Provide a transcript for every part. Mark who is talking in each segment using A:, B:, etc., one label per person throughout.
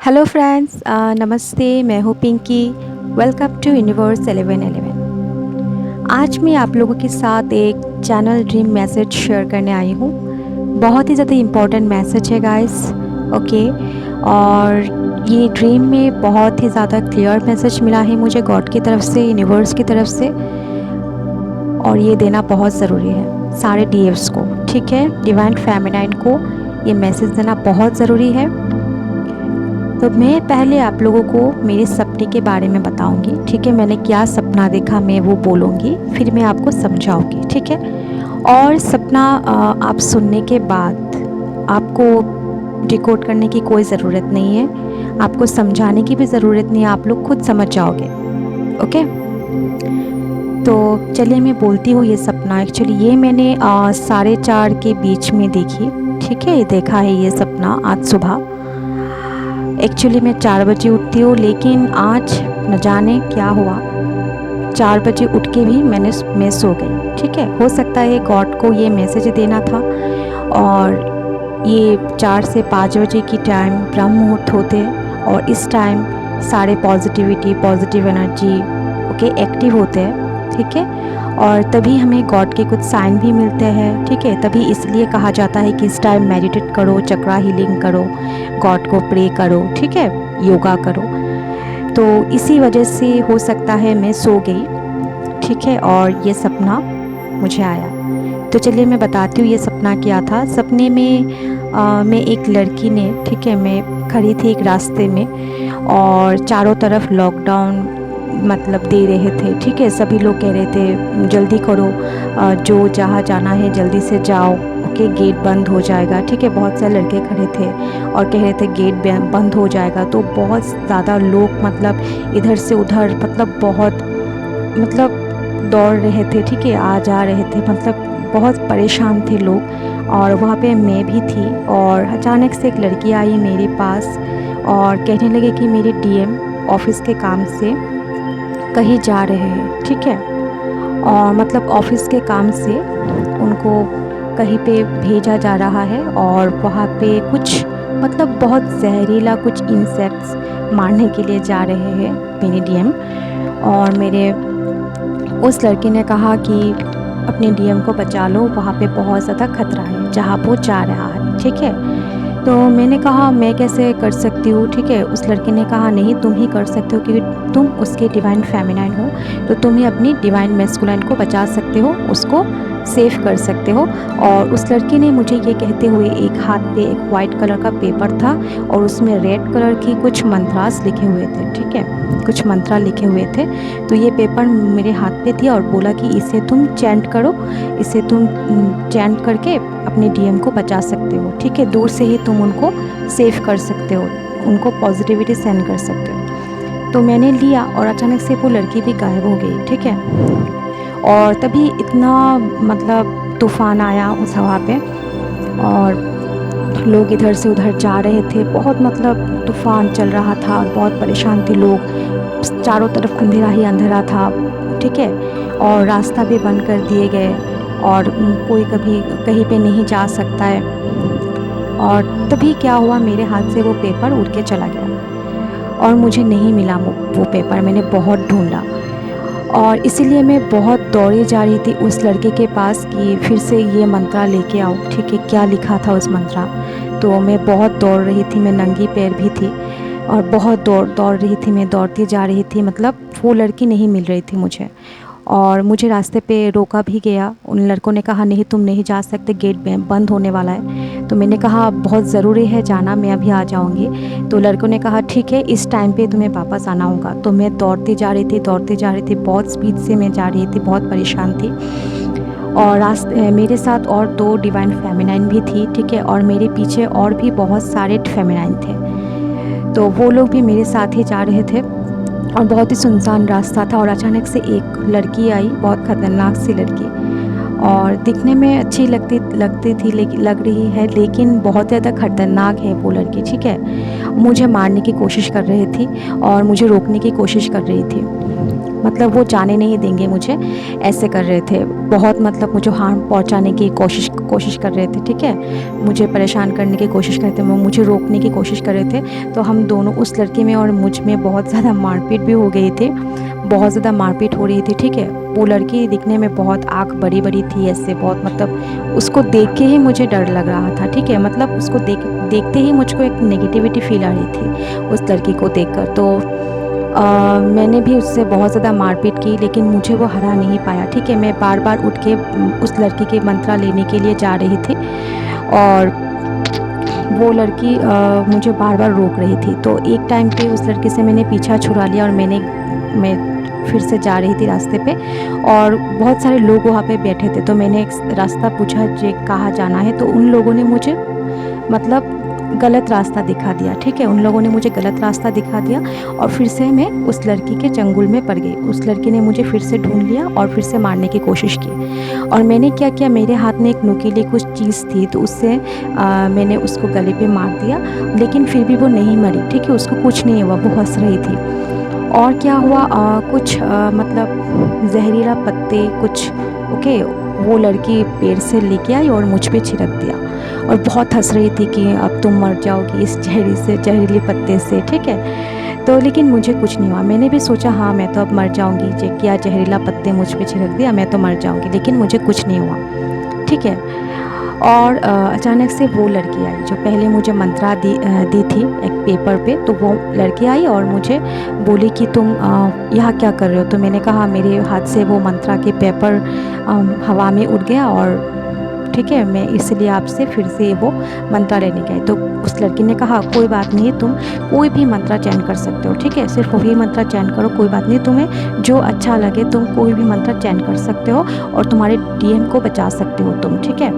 A: Hello friends, नमस्ते। मैं हूँ पिंकी। Welcome to universe 1111। आज मैं आप लोगों के साथ एक चैनल ड्रीम मैसेज शेयर करने आई हूँ। बहुत ही ज़्यादा इम्पोर्टेंट मैसेज है गाइस। ओके। और ये ड्रीम में बहुत ही ज़्यादा क्लियर मैसेज मिला है मुझे गॉड की तरफ से, यूनिवर्स की तरफ से। और ये देना बहुत ज़रूरी है सारे डीएफ्स को, ठीक है। डिवाइन फेमिनाइन को ये मैसेज देना बहुत ज़रूरी है। तो मैं पहले आप लोगों को मेरे सपने के बारे में बताऊंगी, ठीक है। मैंने क्या सपना देखा मैं वो बोलूँगी, फिर मैं आपको समझाऊंगी, ठीक है। और सपना आप सुनने के बाद आपको डिकोड करने की कोई ज़रूरत नहीं है, आपको समझाने की भी ज़रूरत नहीं है, आप लोग खुद समझ जाओगे। ओके। तो चलिए मैं बोलती हूँ ये सपना। एक्चुअली ये मैंने 4:30 के बीच में देखी, ठीक है। ये देखा है ये सपना आज सुबह। एक्चुअली मैं 4 बजे उठती हूँ, लेकिन आज न जाने क्या हुआ, 4 बजे उठ के भी मैं सो गई, ठीक है। हो सकता है गॉड को ये मैसेज देना था। और ये 4 से 5 बजे की टाइम ब्रह्म मुहूर्त होते हैं, और इस टाइम सारे positivity, positive energy okay active होते हैं, ठीक है। और तभी हमें गॉड के कुछ साइन भी मिलते हैं, ठीक है। तभी इसलिए कहा जाता है कि इस टाइम मेडिटेट करो, चक्रा हीलिंग करो, गॉड को प्रे करो, ठीक है, योगा करो। तो इसी वजह से हो सकता है मैं सो गई, ठीक है, और ये सपना मुझे आया। तो चलिए मैं बताती हूँ ये सपना क्या था। सपने में मैं एक लड़की ने, ठीक है, मैं खड़ी थी एक रास्ते में, और चारों तरफ लॉकडाउन मतलब दे रहे थे, ठीक है। सभी लोग कह रहे थे जल्दी करो, जो जहाँ जाना है जल्दी से जाओ, ओके, गेट बंद हो जाएगा, ठीक है। बहुत सारे लड़के खड़े थे और कह रहे थे गेट बंद हो जाएगा। तो बहुत ज़्यादा लोग मतलब इधर से उधर मतलब बहुत मतलब दौड़ रहे थे, ठीक है, आ जा रहे थे, मतलब बहुत परेशान थे लोग। और वहाँ पे मैं भी थी, और अचानक से एक लड़की आई मेरे पास और कहने लगे कि मेरे डीएम ऑफिस के काम से कहीं जा रहे हैं, ठीक है। और मतलब ऑफिस के काम से उनको कहीं पे भेजा जा रहा है, और वहाँ पे कुछ मतलब बहुत जहरीला कुछ इंसेक्ट्स मारने के लिए जा रहे हैं मेरे डीएम। और मेरे उस लड़के ने कहा कि अपने डीएम को बचा लो, वहाँ पे बहुत ज़्यादा खतरा है जहाँ वो जा रहा है, ठीक है। तो मैंने कहा मैं कैसे कर सकती हूँ, ठीक है। उस लड़के ने कहा नहीं, तुम ही कर सकते हो, क्योंकि तुम उसके डिवाइन फेमिनाइन हो, तो तुम ही अपनी डिवाइन मैस्कुलाइन को बचा सकते हो, उसको सेव कर सकते हो। और उस लड़की ने मुझे ये कहते हुए एक हाथ पे एक वाइट कलर का पेपर था, और उसमें रेड कलर की कुछ मंत्रास लिखे हुए थे, ठीक है, कुछ मंत्रा लिखे हुए थे। तो ये पेपर मेरे हाथ पे थी, और बोला कि इसे तुम चैंट करो, इसे तुम चैंट करके अपने डीएम को बचा सकते हो, ठीक है। दूर से ही तुम उनको सेव कर सकते हो, उनको पॉजिटिविटी सेंड कर सकते हो। तो मैंने लिया, और अचानक से वो लड़की भी गायब हो गई, ठीक है। और तभी इतना मतलब तूफ़ान आया उस हवा पे, और लोग इधर से उधर जा रहे थे, बहुत मतलब तूफ़ान चल रहा था और बहुत परेशान थे लोग। चारों तरफ अंधेरा ही अंधेरा था, ठीक है। और रास्ता भी बंद कर दिए गए, और कोई कभी कहीं पे नहीं जा सकता है। और तभी क्या हुआ, मेरे हाथ से वो पेपर उड़ के चला गया, और मुझे नहीं मिला वो पेपर। मैंने बहुत ढूंढा, और इसीलिए मैं बहुत दौड़ी जा रही थी उस लड़के के पास कि फिर से ये मंत्रा लेके आओ, ठीक है, क्या लिखा था उस मंत्रा। तो मैं बहुत दौड़ रही थी, मैं नंगी पैर भी थी, और बहुत दौड़ दौड़ रही थी, मैं दौड़ती जा रही थी, मतलब वो लड़की नहीं मिल रही थी मुझे। और मुझे रास्ते पे रोका भी गया, उन लड़कों ने कहा नहीं तुम नहीं जा सकते, गेट बंद होने वाला है। तो मैंने कहा बहुत ज़रूरी है जाना, मैं अभी आ जाऊँगी। तो लड़कों ने कहा ठीक है, इस टाइम पे तुम्हें वापस आना होगा। तो मैं दौड़ती जा रही थी, दौड़ती जा रही थी, बहुत स्पीड से मैं जा रही थी, बहुत परेशान थी। और रास्ते मेरे साथ और 2 डिवाइन फेमिनाइन भी थी, ठीक है, और मेरे पीछे और भी बहुत सारे फेमिनाइन थे। तो वो लोग भी मेरे साथ ही जा रहे थे, और बहुत ही सुनसान रास्ता था। और अचानक से एक लड़की आई, बहुत ख़तरनाक सी लड़की, और दिखने में अच्छी लगती थी, लेकिन लग रही है, लेकिन बहुत ज़्यादा ख़तरनाक है वो लड़की, ठीक है। मुझे मारने की कोशिश कर रही थी, और मुझे रोकने की कोशिश कर रही थी। मतलब वो जाने नहीं देंगे मुझे, ऐसे कर रहे थे। बहुत मतलब मुझे हार्म पहुंचाने की कोशिश कर रहे थे, ठीक है। मुझे परेशान करने की कोशिश कर रहे थे, वो मुझे रोकने की कोशिश कर रहे थे। तो हम दोनों, उस लड़के में और मुझ में बहुत ज़्यादा मारपीट भी हो गई थी, बहुत ज़्यादा मारपीट हो रही थी, ठीक है। वो लड़की दिखने में बहुत आँख बड़ी-बड़ी थी, ऐसे बहुत, मतलब उसको देख के ही मुझे डर लग रहा था, ठीक है। मतलब उसको देखते ही मुझको एक नेगेटिविटी फ़ील आ रही थी उस लड़की को देखकर। तो मैंने भी उससे बहुत ज़्यादा मारपीट की, लेकिन मुझे वो हरा नहीं पाया, ठीक है। मैं बार-बार उठ के उस लड़की के मंत्रा लेने के लिए जा रही थी और वो लड़की मुझे बार-बार रोक रही थी। तो एक टाइम पे उस लड़की से मैंने पीछा छुड़ा लिया और मैं फिर से जा रही थी रास्ते पे, और बहुत सारे लोग वहाँ पे बैठे थे। तो मैंने एक रास्ता पूछा जे कहाँ जाना है, तो उन लोगों ने मुझे मतलब गलत रास्ता दिखा दिया, ठीक है। उन लोगों ने मुझे गलत रास्ता दिखा दिया और फिर से मैं उस लड़की के चंगुल में पड़ गई। उस लड़की ने मुझे फिर से ढूंढ लिया और फिर से मारने की कोशिश की। और मैंने क्या किया, मेरे हाथ में एक नुकीली कुछ चीज़ थी, तो उससे मैंने उसको गले पे मार दिया, लेकिन फिर भी वो नहीं मरी, ठीक है। उसको कुछ नहीं हुआ, वो हंस रही थी। और क्या हुआ, कुछ मतलब जहरीला पत्ते कुछ, ओके, वो लड़की पेड़ से लेके आई और मुझ पे छिड़क दिया और बहुत हंस रही थी कि अब तुम मर जाओगी इस जहरीले पत्ते से, ठीक है। तो लेकिन मुझे कुछ नहीं हुआ। मैंने भी सोचा हाँ मैं तो अब मर जाऊंगी, क्या जहरीला पत्ते मुझ पे छिड़क दिया, मैं तो मर जाऊंगी, लेकिन मुझे कुछ नहीं हुआ, ठीक है। और अचानक से वो लड़की आई जो पहले मुझे मंत्रा दी थी एक पेपर पे। तो वो लड़की आई और मुझे बोली कि तुम यहाँ क्या कर रहे हो। तो मैंने कहा मेरे हाथ से वो मंत्रा के पेपर हवा में उड़ गया, और ठीक है, मैं इसलिए आपसे फिर से वो मंत्रा लेने गई। तो उस लड़की ने कहा कोई बात नहीं, तुम कोई भी मंत्रा चयन कर सकते हो, ठीक है। सिर्फ वही मंत्रा चयन करो, कोई बात नहीं, तुम्हें जो अच्छा लगे तुम कोई भी मंत्रा चयन कर सकते हो और तुम्हारे डीएम को बचा सकते हो तुम, ठीक है।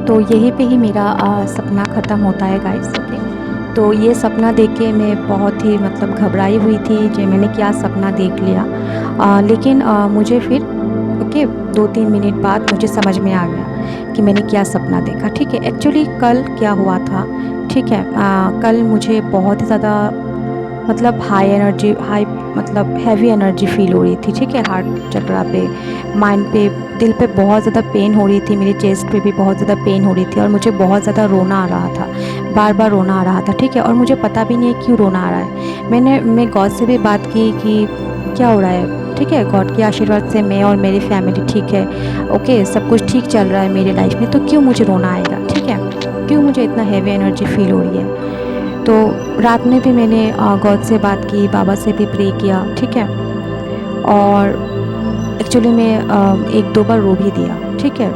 A: तो यहीं पे ही मेरा सपना ख़त्म होता है गाइस, ओके। तो ये सपना देख के मैं बहुत ही मतलब घबराई हुई थी कि मैंने क्या सपना देख लिया। लेकिन मुझे फिर ओके 2-3 मिनट बाद मुझे समझ में आ गया कि मैंने क्या सपना देखा, ठीक है। एक्चुअली कल क्या हुआ था, ठीक है, कल मुझे बहुत ही ज़्यादा मतलब हाई मतलब हैवी एनर्जी फील हो रही थी, ठीक है। हार्ट चक्रा पे, माइंड पे, दिल पे बहुत ज़्यादा पेन हो रही थी, मेरे चेस्ट पे भी बहुत ज़्यादा पेन हो रही थी और मुझे बहुत ज़्यादा रोना आ रहा था, बार बार रोना आ रहा था, ठीक है। और मुझे पता भी नहीं है क्यों रोना आ रहा है। मैं गॉड से भी बात की कि क्या हो रहा है, ठीक है। गॉड के आशीर्वाद से मैं और मेरी फैमिली ठीक है, ओके, सब कुछ ठीक चल रहा है मेरी लाइफ में, तो क्यों मुझे रोना आएगा, ठीक है। क्यों मुझे इतना हैवी एनर्जी फील हो रही है। तो रात में भी मैंने गॉड से बात की, बाबा से भी प्रे किया, ठीक है। और एक्चुअली मैं 1-2 बार रो भी दिया, ठीक है।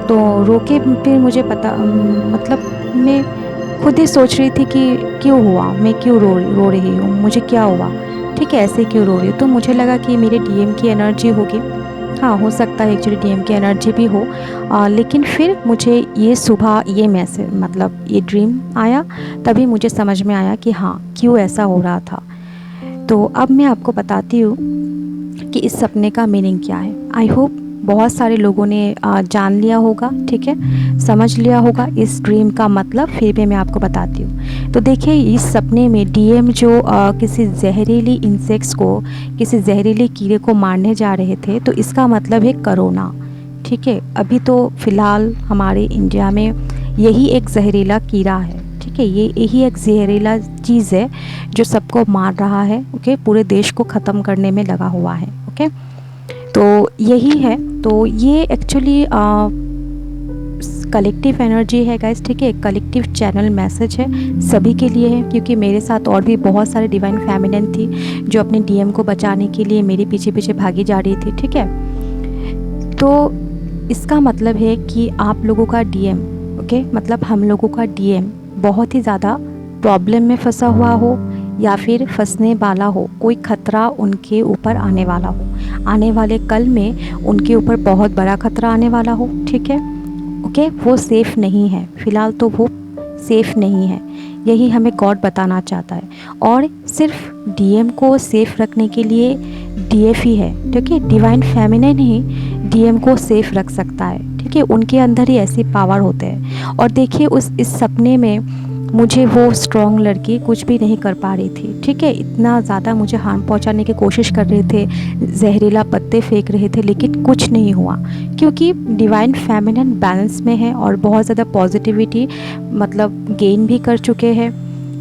A: तो रो के फिर मुझे पता मतलब मैं खुद ही सोच रही थी कि क्यों हुआ, मैं क्यों रो रही हूँ, मुझे क्या हुआ, ठीक है, ऐसे क्यों रो रही हूँ। तो मुझे लगा कि मेरे डीएम की एनर्जी होगी। हाँ, हो सकता है एक्चुअली डीएम की एनर्जी भी हो। लेकिन फिर मुझे ये सुबह ये मैसेज मतलब ये ड्रीम आया, तभी मुझे समझ में आया कि हाँ क्यों ऐसा हो रहा था। तो अब मैं आपको बताती हूँ कि इस सपने का मीनिंग क्या है। आई होप बहुत सारे लोगों ने जान लिया होगा, ठीक है, समझ लिया होगा इस ड्रीम का मतलब। फिर भी मैं आपको बताती हूँ। तो देखिए, इस सपने में डीएम जो किसी जहरीली इंसेक्ट्स को, किसी जहरीले कीड़े को मारने जा रहे थे, तो इसका मतलब है कोरोना, ठीक है। अभी तो फ़िलहाल हमारे इंडिया में यही एक जहरीला कीड़ा है, ठीक है। ये यही एक जहरीला चीज़ है जो सबको मार रहा है, ओके, पूरे देश को ख़त्म करने में लगा हुआ है, ओके। तो यही है। तो ये एक्चुअली कलेक्टिव एनर्जी है गाइस, ठीक है। कलेक्टिव चैनल मैसेज है, सभी के लिए है, क्योंकि मेरे साथ और भी बहुत सारे डिवाइन फेमिनिन थी जो अपने डीएम को बचाने के लिए मेरे पीछे पीछे भागी जा रही थी, ठीक है। तो इसका मतलब है कि आप लोगों का डीएम, ओके, मतलब हम लोगों का डीएम बहुत ही ज़्यादा प्रॉब्लम में फंसा हुआ हो या फिर फंसने वाला हो, कोई ख़तरा उनके ऊपर आने वाला हो, आने वाले कल में उनके ऊपर बहुत बड़ा ख़तरा आने वाला हो, ठीक है, ओके। वो सेफ़ नहीं है, फ़िलहाल तो वो सेफ़ नहीं है, यही हमें गॉड बताना चाहता है। और सिर्फ डीएम को सेफ़ रखने के लिए डीएफ ही है, ठीक है। डिवाइन फेमिनिन ही डीएम को सेफ़ रख सकता है, ठीक है। उनके अंदर ही ऐसी पावर होते हैं। और देखिए इस सपने में मुझे वो स्ट्रॉन्ग लड़की कुछ भी नहीं कर पा रही थी, ठीक है। इतना ज़्यादा मुझे हार्म पहुंचाने की कोशिश कर रहे थे, जहरीला पत्ते फेंक रहे थे, लेकिन कुछ नहीं हुआ, क्योंकि डिवाइन फेमिनिन बैलेंस में है और बहुत ज़्यादा पॉजिटिविटी मतलब गेन भी कर चुके हैं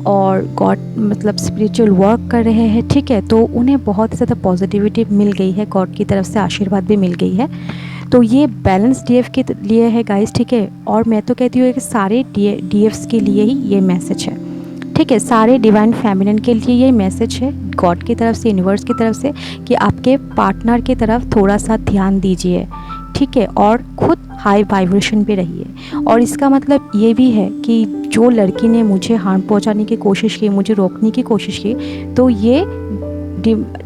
A: और गॉड मतलब स्पिरिचुअल वर्क कर रहे हैं, ठीक है। तो उन्हें बहुत ज़्यादा पॉजिटिविटी मिल गई है, गॉड की तरफ से आशीर्वाद भी मिल गई है। तो ये बैलेंस डीएफ के लिए है गाइस, ठीक है। और मैं तो कहती हूँ कि सारे डीएफ्स के लिए ही ये मैसेज है, ठीक है। सारे डिवाइन फेमिनिन के लिए ये मैसेज है गॉड की तरफ से, यूनिवर्स की तरफ से, कि आपके पार्टनर की तरफ थोड़ा सा ध्यान दीजिए, ठीक है। और खुद हाई वाइब्रेशन पे रहिए। और इसका मतलब ये भी है कि जो लड़की ने मुझे हार्म पहुंचाने की कोशिश की, मुझे रोकने की कोशिश की, तो ये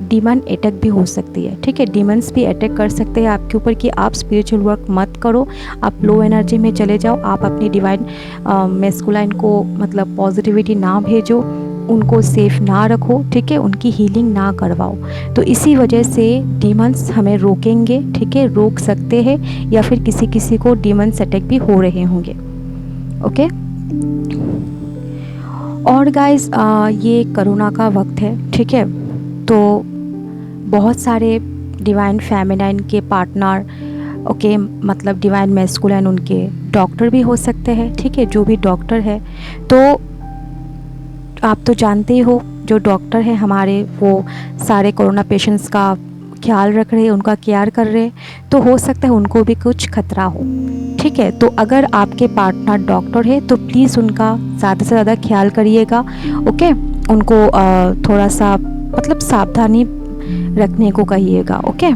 A: डीमन अटैक भी हो सकती है, ठीक है। डीमंस भी अटैक कर सकते हैं आपके ऊपर कि आप स्पिरिचुअल वर्क मत करो, आप लो एनर्जी में चले जाओ, आप अपनी डिवाइन मैस्कुलाइन को मतलब पॉजिटिविटी ना भेजो, उनको सेफ ना रखो, ठीक है, उनकी हीलिंग ना करवाओ। तो इसी वजह से डीमंस हमें रोकेंगे, ठीक है, रोक सकते हैं, या फिर किसी किसी को डीमंस अटैक भी हो रहे होंगे, ओके। और गाइस ये कोरोना का वक्त है, ठीक है। तो बहुत सारे डिवाइन फेमिनाइन के पार्टनर, ओके, मतलब डिवाइन मैस्कुलाइन उनके डॉक्टर भी हो सकते हैं, ठीक है। जो भी डॉक्टर है, तो आप तो जानते ही हो जो डॉक्टर है हमारे, वो सारे कोरोना पेशेंट्स का ख्याल रख रहे हैं, उनका केयर कर रहे हैं, तो हो सकता है उनको भी कुछ खतरा हो, ठीक है। तो अगर आपके पार्टनर डॉक्टर है तो प्लीज़ उनका ज़्यादा से ज़्यादा ख्याल करिएगा, ओके। उनको थोड़ा सा मतलब सावधानी रखने को कहिएगा, ओके।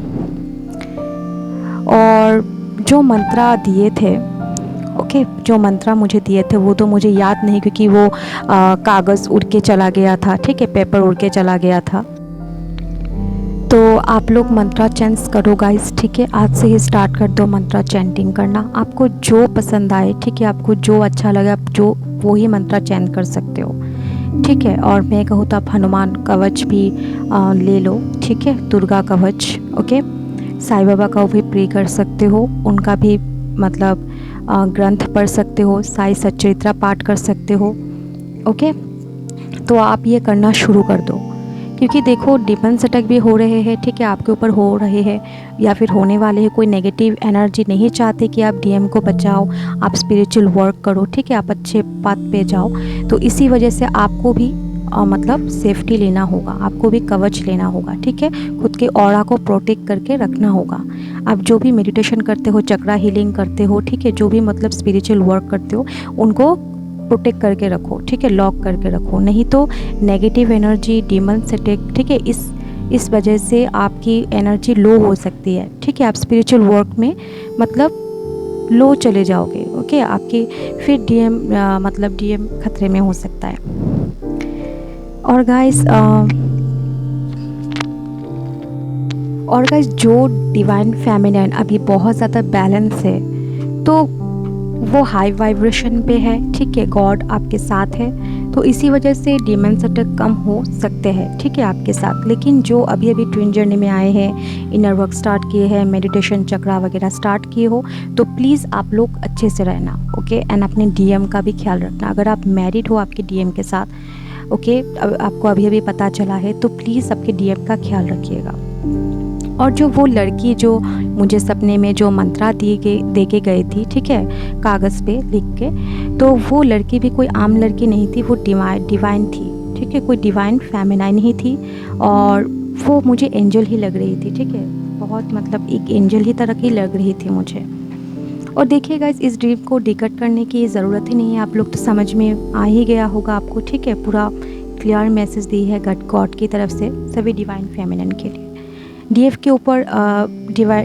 A: और जो मंत्रा दिए थे, ओके, जो मंत्रा मुझे दिए थे वो तो मुझे याद नहीं, क्योंकि वो कागज़ उड़ के चला गया था, ठीक है, पेपर उड़ के चला गया था। तो आप लोग मंत्रा चैंट्स करो गाइस, ठीक है। आज से ही स्टार्ट कर दो मंत्रा चैंटिंग करना, आपको जो पसंद आए, ठीक है, आपको जो अच्छा लगे आप जो वो ही मंत्रा चैंट कर सकते हो, ठीक है। और मैं कहूँ तो आप हनुमान कवच भी ले लो, ठीक है, दुर्गा कवच, ओके। साईं बाबा का भी प्रे कर सकते हो, उनका भी मतलब ग्रंथ पढ़ सकते हो, साई सच्चरित्रा पाठ कर सकते हो, ओके। तो आप ये करना शुरू कर दो, क्योंकि देखो डिमंस अटैक भी हो रहे हैं, ठीक है, आपके ऊपर हो रहे हैं या फिर होने वाले हैं। कोई नेगेटिव एनर्जी नहीं चाहते कि आप डीएम को बचाओ, आप स्पिरिचुअल वर्क करो, ठीक है, आप अच्छे पाथ पे जाओ। तो इसी वजह से आपको भी मतलब सेफ्टी लेना होगा, आपको भी कवच लेना होगा, ठीक है। खुद के ऑरा को प्रोटेक्ट करके रखना होगा। आप जो भी मेडिटेशन करते हो, चक्रा हीलिंग करते हो, ठीक है, जो भी मतलब स्पिरिचुअल वर्क करते हो, उनको प्रोटेक्ट करके रखो, ठीक है, लॉक करके रखो। नहीं तो नेगेटिव एनर्जी, डीमंस अटैक, ठीक है, इस वजह से आपकी एनर्जी लो हो सकती है, ठीक है। आप स्पिरिचुअल वर्क में मतलब लो चले जाओगे, ओके। आपकी फिर डीएम मतलब डीएम खतरे में हो सकता है। और गाइस जो डिवाइन फेमिनिन अभी बहुत ज़्यादा बैलेंस है, तो वो हाई वाइब्रेशन पे है, ठीक है, गॉड आपके साथ है, तो इसी वजह से डीमंस अटैक कम हो सकते हैं, ठीक है, आपके साथ। लेकिन जो अभी अभी ट्विन जर्नी में आए हैं, इनर वर्क स्टार्ट किए हैं, मेडिटेशन चक्रा वगैरह स्टार्ट किए हो, तो प्लीज़ आप लोग अच्छे से रहना, ओके। एंड अपने डीएम का भी ख्याल रखना। अगर आप मैरिड हो आपके डीएम के साथ, ओके, आपको अभी अभी पता चला है, तो प्लीज़ आपके डीएम का ख्याल रखिएगा। और जो वो लड़की जो मुझे सपने में जो मंत्रा दे के गई थी, ठीक है, कागज़ पे लिख के, तो वो लड़की भी कोई आम लड़की नहीं थी, वो डिवाइन थी, ठीक है, कोई डिवाइन फेमिनाइन ही थी। और वो मुझे एंजल ही लग रही थी, ठीक है, बहुत मतलब एक एंजल ही तरह की लग रही थी मुझे। और देखिए गाइस, इस ड्रीम को डिकट करने की ज़रूरत ही नहीं है, आप लोग तो समझ में आ ही गया होगा आपको, ठीक है। पूरा क्लियर मैसेज दी है गॉड की तरफ से सभी डिवाइन फेमिनिन के लिए। डीएफ के ऊपर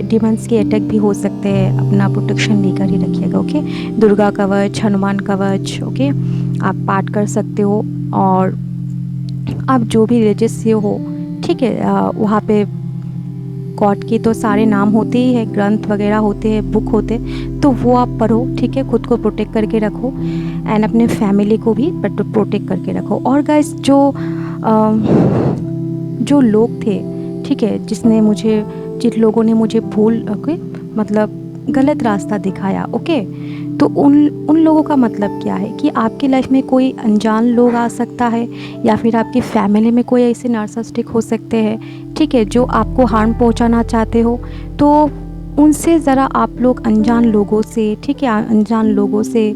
A: डिमंस के अटैक भी हो सकते हैं, अपना प्रोटेक्शन लेकर ही रखिएगा, ओके। दुर्गा कवच, हनुमान कवच, ओके, आप पाठ कर सकते हो। और आप जो भी रिलीजियस से हो, ठीक है, वहाँ पे गॉड के तो सारे नाम होते ही है, ग्रंथ वगैरह होते हैं, बुक होते, तो वो आप पढ़ो, ठीक है, खुद को प्रोटेक्ट करके रखो एंड अपने फैमिली को भी प्रोटेक्ट करके रखो। और गाइस जो लोग थे, ठीक है, जिन लोगों ने मुझे मतलब गलत रास्ता दिखाया, ओके, तो उन लोगों का मतलब क्या है कि आपकी लाइफ में कोई अनजान लोग आ सकता है, या फिर आपकी फैमिली में कोई ऐसे नार्सिसिस्टिक हो सकते हैं, ठीक है, जो आपको हार्म पहुंचाना चाहते हो। तो उनसे ज़रा आप लोग अनजान लोगों से, ठीक है, अनजान लोगों से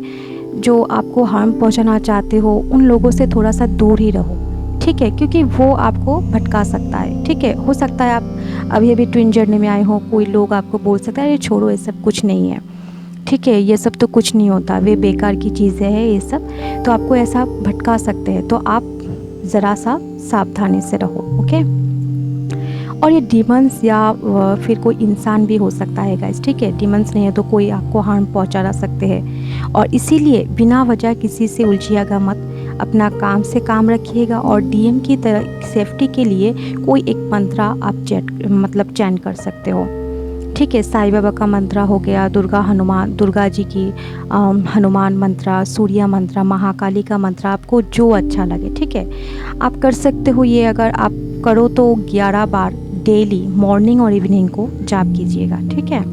A: जो आपको हार्म पहुंचाना चाहते हो, उन लोगों से थोड़ा सा दूर ही रहो, ठीक है, क्योंकि वो आपको भटका सकता है, ठीक है। हो सकता है आप अभी अभी ट्विन जर्नी में आए हो, कोई लोग आपको बोल सकता है ये छोड़ो, ये सब कुछ नहीं है, ठीक है, ये सब तो कुछ नहीं होता, वे बेकार की चीज़ें हैं ये सब, तो आपको ऐसा भटका सकते हैं। तो आप ज़रा सा सावधानी से रहो, ओके। और ये डीमंस या फिर कोई इंसान भी हो सकता है गाइस, ठीक है, डीमंस नहीं है तो कोई आपको हार्म पहुंचा सकते हैं। और इसीलिए बिना वजह किसी से उलझिएगा मत, अपना काम से काम रखिएगा। और डीएम की तरह सेफ्टी के लिए कोई एक मंत्र आप चैन कर सकते हो, ठीक है। साईं बाबा का मंत्र हो गया, दुर्गा जी की हनुमान मंत्र, सूर्य मंत्र, महाकाली का मंत्र, आपको जो अच्छा लगे, ठीक है, आप कर सकते हो। ये अगर आप करो तो 11 बार डेली मॉर्निंग और इवनिंग को जाप कीजिएगा, ठीक है।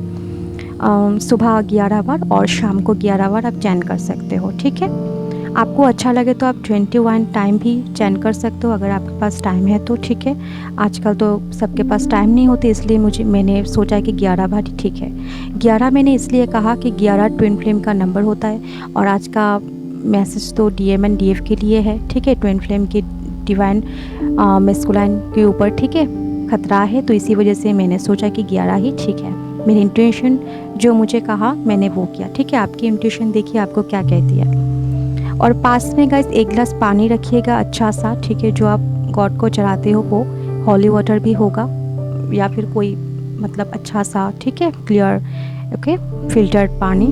A: सुबह 11 बार और शाम को 11 बार आप चैन कर सकते हो, ठीक है। आपको अच्छा लगे तो आप 21 टाइम भी चैन कर सकते हो, अगर आपके पास टाइम है तो, ठीक है। आजकल तो सबके पास टाइम नहीं होते, इसलिए मैंने सोचा कि 11 बार ठीक है। 11 मैंने इसलिए कहा कि 11 ट्विन फ्लेम का नंबर होता है, और आज का मैसेज तो डीएम एंड डीएफ के लिए है, ठीक है। ट्विन फ्लेम की डिवाइन मेस्कुलाइन के ऊपर, ठीक है, खतरा है, तो इसी वजह से मैंने सोचा कि 11 ही ठीक है। मेरी इंट्यूशन जो मुझे कहा मैंने वो किया, ठीक है। आपकी इंट्यूशन देखिए आपको क्या कहती है। और पास में गाइस एक गिलास पानी रखिएगा अच्छा सा, ठीक है, जो आप गॉड को चढ़ाते हो, वो हॉली वाटर भी होगा या फिर कोई अच्छा सा, ठीक है, क्लियर, ओके, फिल्टर्ड पानी,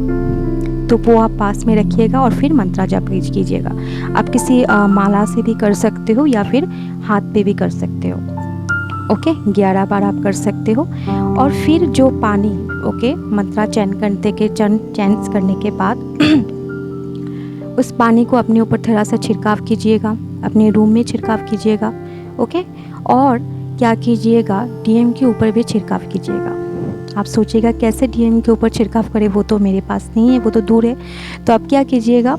A: तो वो आप पास में रखिएगा। और फिर मंत्र जाप कीजिएगा। आप किसी माला से भी कर सकते हो या फिर हाथ पे भी कर सकते हो, ओके। 11 बार आप कर सकते हो। और फिर जो पानी, ओके, मंत्र चैंस करने के बाद उस पानी को अपने ऊपर थोड़ा सा छिड़काव कीजिएगा, अपने रूम में छिड़काव कीजिएगा, ओके। और क्या कीजिएगा, डीएम के ऊपर भी छिड़काव कीजिएगा। आप सोचिएगा कैसे डीएम के ऊपर छिड़काव करें, वो तो मेरे पास नहीं है, वो तो दूर है। तो आप क्या कीजिएगा,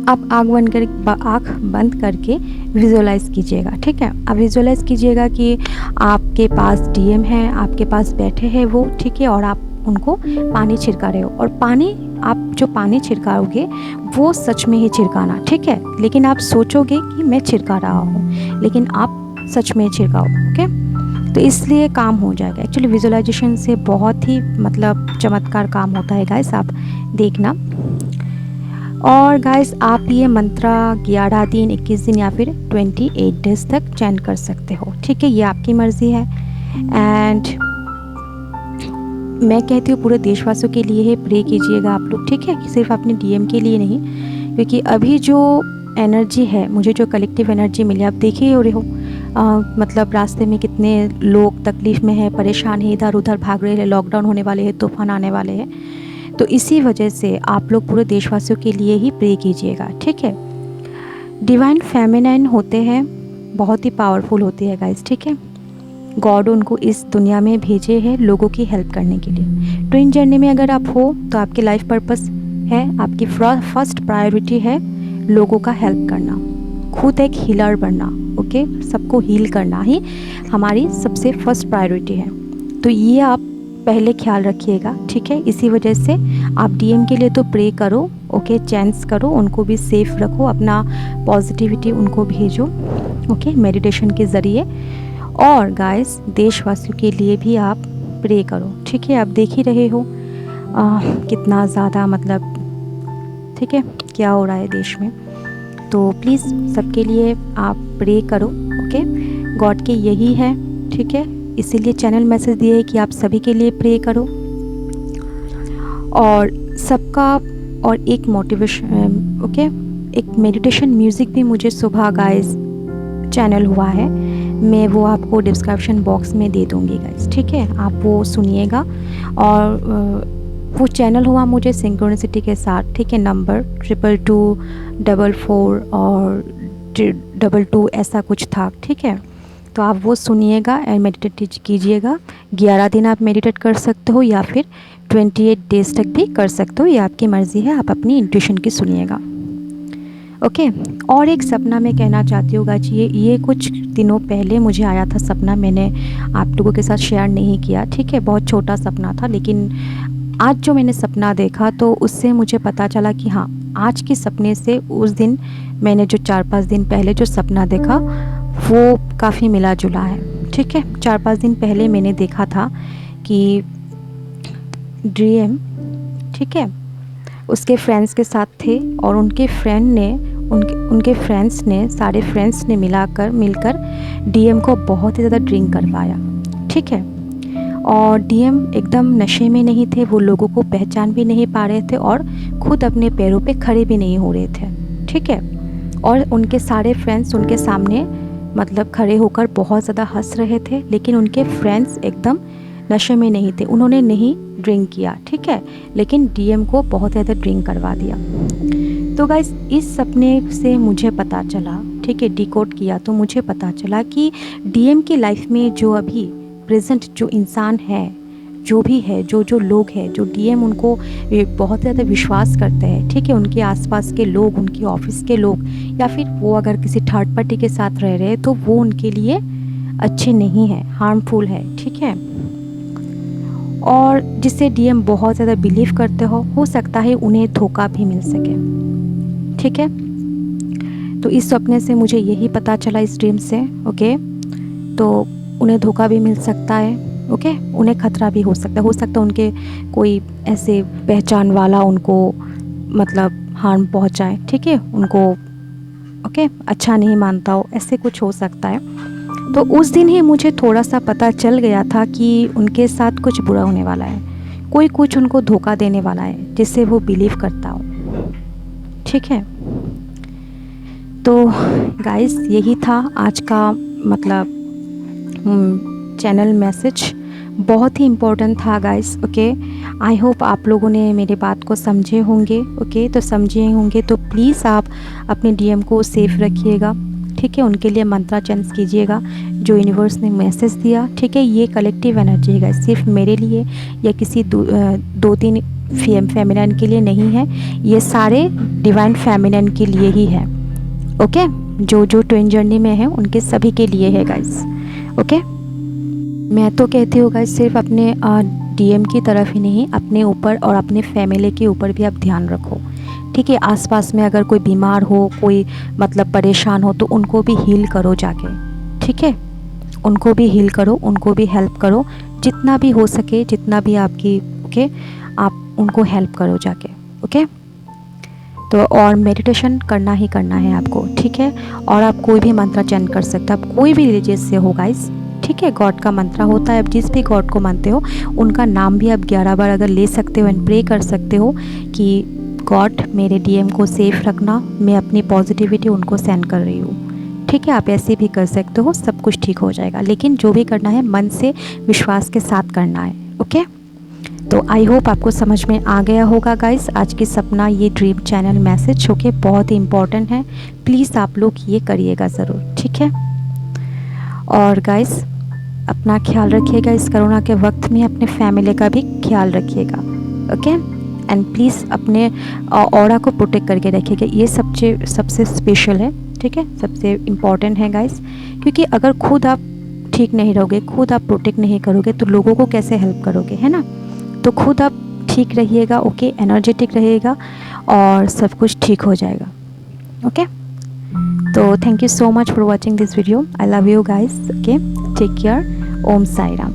A: आप आँख बंद करके विजुअलाइज़ कीजिएगा, ठीक है। आप विजुअलाइज़ कीजिएगा कि आपके पास डीएम है, आपके पास बैठे हैं वो, ठीक है, और आप उनको पानी छिड़का रहे हो। और पानी, आप जो पानी छिड़काओगे वो सच में ही छिड़काना, ठीक है। लेकिन आप सोचोगे कि मैं छिड़का रहा हूँ, लेकिन आप सच में छिड़काओ, ओके। तो इसलिए काम हो जाएगा। एक्चुअली विजुअलाइजेशन से बहुत ही चमत्कार काम होता है गाइस, आप देखना। और गाइस आप ये मंत्र 11 दिन, 21 दिन या फिर 28 डेज तक चैन कर सकते हो, ठीक है, ये आपकी मर्ज़ी है। एंड मैं कहती हूँ पूरे देशवासियों के लिए है, प्रे कीजिएगा आप लोग, ठीक है, सिर्फ अपने डीएम के लिए नहीं, क्योंकि अभी जो एनर्जी है, मुझे जो कलेक्टिव एनर्जी मिली, आप देख ही हो रहे हो, रास्ते में कितने लोग तकलीफ़ में हैं, परेशान हैं, इधर उधर भाग रहे हैं, लॉकडाउन होने वाले हैं, तूफान आने वाले हैं। तो इसी वजह से आप लोग पूरे देशवासियों के लिए ही प्रे कीजिएगा, ठीक है। डिवाइन फेमिनाइन होते हैं, बहुत ही पावरफुल होती है गाइस, ठीक है। गॉड उनको इस दुनिया में भेजे हैं लोगों की हेल्प करने के लिए। ट्विन जर्नी में अगर आप हो तो आपकी लाइफ पर्पस है, आपकी फर्स्ट प्रायोरिटी है लोगों का हेल्प करना, खुद एक हीलर बनना, ओके, सबको हील करना ही हमारी सबसे फर्स्ट प्रायोरिटी है। तो ये आप पहले ख्याल रखिएगा, ठीक है। इसी वजह से आप डीएम के लिए तो प्रे करो, ओके, चैंस करो, उनको भी सेफ रखो, अपना पॉजिटिविटी उनको भेजो, ओके, मेडिटेशन के ज़रिए। और गाइस देशवासियों के लिए भी आप प्रे करो, ठीक है। आप देख ही रहे हो कितना ज़्यादा ठीक है, क्या हो रहा है देश में। तो प्लीज़ सबके लिए आप प्रे करो, ओके। गॉड के यही है, ठीक है, इसीलिए चैनल मैसेज दिए है कि आप सभी के लिए प्रे करो। और सबका, और एक मोटिवेशन, ओके, एक मेडिटेशन म्यूज़िक भी मुझे सुबह गाइस चैनल हुआ है, मैं वो आपको डिस्क्रिप्शन बॉक्स में दे दूँगी गाइस, ठीक है। आप वो सुनिएगा। और वो चैनल हुआ मुझे सिंक्रोनिसिटी के साथ, ठीक है, नंबर 2224 और 22 ऐसा कुछ था, ठीक है। तो आप वो सुनिएगा एंड मेडिटेट कीजिएगा। 11 दिन आप मेडिटेट कर सकते हो या फिर 28 डेज़ तक भी कर सकते हो, ये आपकी मर्ज़ी है, आप अपनी इंट्यूशन की सुनिएगा। ओके। और एक सपना मैं कहना चाहती हूँ गाइस, ये कुछ दिनों पहले मुझे आया था सपना, मैंने आप लोगों के साथ शेयर नहीं किया, ठीक है, बहुत छोटा सपना था। लेकिन आज जो मैंने सपना देखा तो उससे मुझे पता चला कि हाँ, आज के सपने से उस दिन मैंने जो 4-5 दिन पहले जो सपना देखा वो काफ़ी मिला जुला है, ठीक है। 4-5 दिन पहले मैंने देखा था कि डीएम, ठीक है, उसके फ्रेंड्स के साथ थे और उनके फ्रेंड्स ने सारे फ्रेंड्स ने मिलकर डीएम को बहुत ही ज़्यादा ड्रिंक करवाया, ठीक है। और डीएम एकदम नशे में नहीं थे, वो लोगों को पहचान भी नहीं पा रहे थे और खुद अपने पैरों पे खड़े भी नहीं हो रहे थे, ठीक है। और उनके सारे फ्रेंड्स उनके सामने मतलब खड़े होकर बहुत ज़्यादा हंस रहे थे, लेकिन उनके फ्रेंड्स एकदम नशे में नहीं थे, उन्होंने नहीं ड्रिंक किया, ठीक है, लेकिन डीएम को बहुत ज़्यादा ड्रिंक करवा दिया। तो गाइस इस सपने से मुझे पता चला, ठीक है, डिकोड किया तो मुझे पता चला कि डीएम की लाइफ में जो अभी प्रेजेंट जो इंसान है, जो भी है, जो लोग हैं, जो डीएम उनको बहुत ज़्यादा विश्वास करते हैं, ठीक है, उनके आसपास के लोग, उनके ऑफिस के लोग, या फिर वो अगर किसी थर्ड पार्टी के साथ रह रहे हैं तो वो उनके लिए अच्छे नहीं हैं, हार्मफुल है, ठीक है। और जिससे डीएम बहुत ज़्यादा बिलीव करते हो सकता है उन्हें धोखा भी मिल सके, ठीक है। तो इस सपने से मुझे यही पता चला, इस ड्रीम से, ओके। तो उन्हें धोखा भी मिल सकता है, ओके, उन्हें खतरा भी हो सकता है उनके कोई ऐसे पहचान वाला उनको मतलब हार्म पहुंचाए, ठीक है, उनको ओके अच्छा नहीं मानता हो, ऐसे कुछ हो सकता है। तो उस दिन ही मुझे थोड़ा सा पता चल गया था कि उनके साथ कुछ बुरा होने वाला है, कोई कुछ उनको धोखा देने वाला है जिससे वो बिलीव करता हो, ठीक है। तो गाइस यही था आज का मतलब चैनल मैसेज, बहुत ही इम्पोर्टेंट था गाइस, ओके। आई होप आप लोगों ने मेरी बात को समझे होंगे, ओके। तो समझे होंगे तो प्लीज़ आप अपने डीएम को सेफ रखिएगा, ठीक है, उनके लिए मंत्राचरण कीजिएगा जो यूनिवर्स ने मैसेज दिया, ठीक है। ये कलेक्टिव एनर्जी है गाइस, सिर्फ मेरे लिए या किसी 2-3 फेमिनिन के लिए नहीं है, ये सारे डिवाइन फेमिनिन के लिए ही है, ओके। जो ट्विन जर्नी में है उनके सभी के लिए है गाइस, ओके। मैं तो कहती हूँ गाइस सिर्फ अपने डीएम की तरफ ही नहीं, अपने ऊपर और अपने फैमिली के ऊपर भी आप ध्यान रखो, ठीक है। आसपास में अगर कोई बीमार हो, कोई मतलब परेशान हो तो उनको भी हील करो जाके, ठीक है, उनको भी हील करो, उनको भी हेल्प करो, जितना भी हो सके, जितना भी आपकी, ओके, आप उनको हेल्प करो जाके, ओके। तो और मेडिटेशन करना ही करना है आपको, ठीक है। और आप कोई भी मंत्र चैन कर सकते हो, आप कोई भी रिलीजियस से हो गाइस, ठीक है। गॉड का मंत्र होता है, आप जिस भी गॉड को मानते हो उनका नाम भी आप 11 बार अगर ले सकते हो एंड प्रे कर सकते हो कि गॉड मेरे डीएम को सेफ रखना, मैं अपनी पॉजिटिविटी उनको सेंड कर रही हूँ, ठीक है। आप ऐसे भी कर सकते हो, सब कुछ ठीक हो जाएगा, लेकिन जो भी करना है मन से विश्वास के साथ करना है, ओके। तो आई होप आपको समझ में आ गया होगा गाइस आज की सपना, ये ड्रीम चैनल मैसेज, ओके, बहुत ही इम्पॉर्टेंट है, प्लीज़ आप लोग ये करिएगा ज़रूर, ठीक है। और गाइस अपना ख्याल रखिएगा, इस कोरोना के वक्त में अपने फैमिली का भी ख्याल रखिएगा, ओके। एंड प्लीज़ अपने ऑरा को प्रोटेक्ट करके रखिएगा, ये सबसे स्पेशल है, ठीक है, सबसे इम्पॉर्टेंट है गाइस। क्योंकि अगर खुद आप ठीक नहीं रहोगे, खुद आप प्रोटेक्ट नहीं करोगे तो लोगों को कैसे हेल्प करोगे, है ना। तो खुद आप ठीक रहिएगा, ओके, एनर्जेटिक रहिएगा और सब कुछ ठीक हो जाएगा, ओके। तो thank you so much for watching this video, I love you guys, okay, take care, Om Sai Ram.